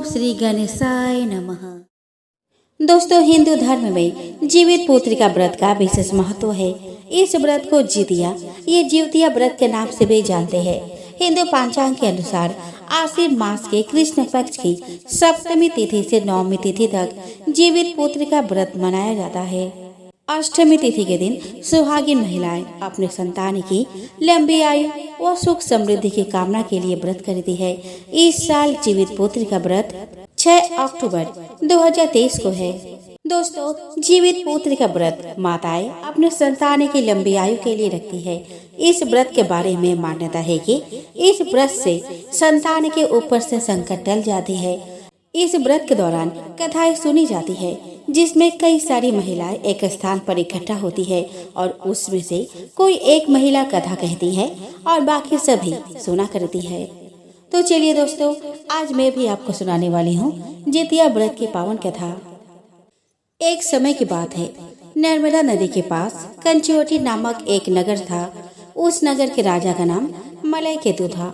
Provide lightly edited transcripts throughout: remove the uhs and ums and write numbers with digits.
श्री गणेशाय नमः। दोस्तों, हिंदू धर्म में जीवित पुत्री का व्रत का विशेष महत्व है। इस व्रत को जितिया, ये जीवतिया व्रत के नाम से भी जानते हैं। हिंदू पंचांग के अनुसार आश्विन मास के कृष्ण पक्ष की सप्तमी तिथि से नवमी तिथि तक जीवित पुत्री का व्रत मनाया जाता है। अष्टमी तिथि के दिन सुहागिन महिलाएं अपने संतान की लंबी आयु व सुख समृद्धि की कामना के लिए व्रत करती है। इस साल जीवित पुत्री का व्रत 6 अक्टूबर 2023 को है। दोस्तों, जीवित पुत्री का व्रत माताएं अपने संतान की लंबी आयु के लिए रखती है। इस व्रत के बारे में मान्यता है कि इस व्रत से संतान के ऊपर से संकट टल जाती है। इस व्रत के दौरान कथाएं सुनी जाती है, जिसमें कई सारी महिलाएं एक स्थान पर इकट्ठा होती है और उसमें से कोई एक महिला कथा कहती है और बाकी सभी सुना करती है। तो चलिए दोस्तों, आज मैं भी आपको सुनाने वाली हूँ जितिया व्रत की पावन कथा। एक समय की बात है, नर्मदा नदी के पास कंचुवटी नामक एक नगर था। उस नगर के राजा का नाम मलय केतु था।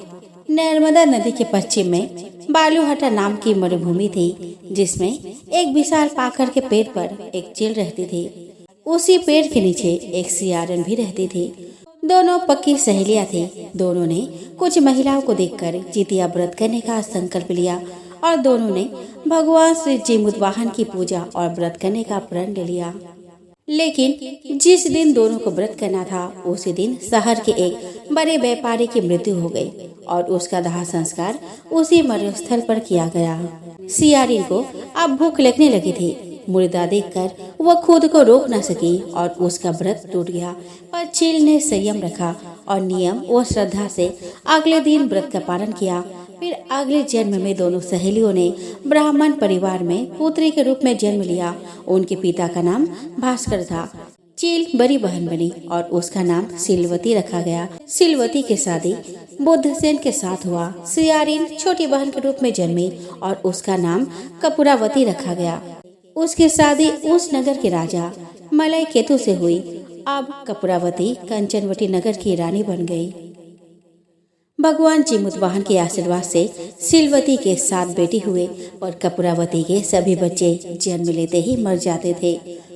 नर्मदा नदी के पश्चिम में बालूहटा नाम की मरुभूमि थी, जिसमें एक विशाल पाखर के पेड़ पर एक चील रहती थी। उसी पेड़ के नीचे एक सियारन भी रहती थी। दोनों पक्की सहेलियां थी। दोनों ने कुछ महिलाओं को देखकर जितिया व्रत करने का संकल्प लिया और दोनों ने भगवान श्री जिमुतवाहन की पूजा और व्रत करने का प्रण ले लिया। लेकिन जिस दिन दोनों को व्रत करना था, उसी दिन शहर के एक बड़े व्यापारी की मृत्यु हो गई और उसका दाह संस्कार उसी मरुस्थल पर किया गया। सियारिन को अब भूख लगने लगी थी। मुर्दा देखकर वह खुद को रोक न सकी और उसका व्रत टूट गया। पर चील ने संयम रखा और नियम व श्रद्धा से अगले दिन व्रत का पालन किया। फिर अगले जन्म में दोनों सहेलियों ने ब्राह्मण परिवार में पुत्री के रूप में जन्म लिया। उनके पिता का नाम भास्कर था। चील बड़ी बहन बनी और उसका नाम सिलवती रखा गया। सिलवती की शादी बुद्धसेन के साथ हुआ। सियारिन छोटी बहन के रूप में जन्मी और उसका नाम कपूरावती रखा गया। उसकी शादी उस नगर के राजा मलय केतु से हुई। अब कपूरावती कंचनवटी नगर की रानी बन गई। भगवान जिमुतवाहन के आशीर्वाद से सिलवती के 7 बेटी हुए और कपूरावती के सभी बच्चे जन्म लेते ही मर जाते थे।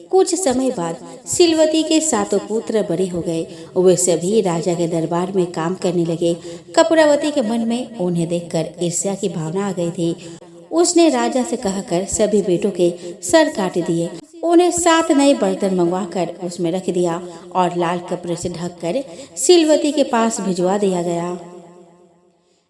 कुछ समय बाद सिलवती के 7 पुत्र बड़े हो गए। वे सभी राजा के दरबार में काम करने लगे। कपूरावती के मन में उन्हें देखकर ईर्ष्या की भावना आ गई थी। उसने राजा से कहकर सभी बेटों के सर काट दिए। उन्हें 7 नए बर्तन मंगवाकर उसमें रख दिया और लाल कपड़े से ढककर सिलवती के पास भिजवा दिया गया।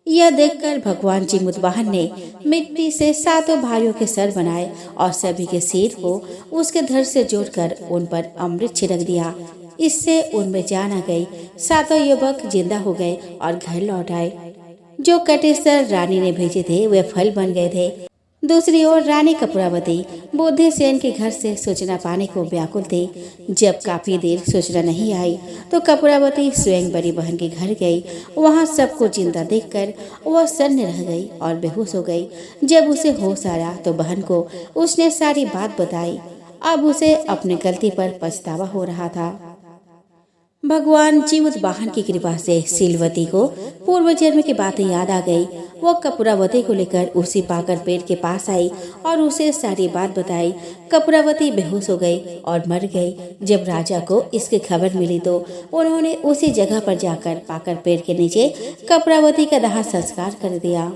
यह देखकर भगवान जिमुतवाहन ने मिट्टी से 7 भाइयों के सर बनाए और सभी के सिर को उसके धड़ से जोड़कर उन पर अमृत छिड़क दिया। इससे उनमें जान आ गई। 7 युवक जिंदा हो गए और घर लौट आए। जो कटे सर रानी ने भेजे थे वे फल बन गए थे। दूसरी ओर रानी कपूरावती बुद्धसेन के घर से सूचना पाने को व्याकुल थी। जब काफी देर सूचना नहीं आई तो कपूरावती स्वयं बड़ी बहन के घर गई। वहां सबको जिंदा देखकर वह सन्न रह गई और बेहोश हो गई। जब उसे होश आया तो बहन को उसने सारी बात बताई। अब उसे अपनी गलती पर पछतावा हो रहा था। भगवान जिमुतवाहन की कृपा से सिलवती को पूर्व जन्म की बातें याद आ गई। वो कपूरावती को लेकर उसी पाकर पेड़ के पास आई और उसे सारी बात बताई। कपूरावती बेहोश हो गई और मर गई। जब राजा को इसकी खबर मिली तो उन्होंने उसी जगह पर जाकर पाकर पेड़ के नीचे कपूरावती का दाह संस्कार कर दिया।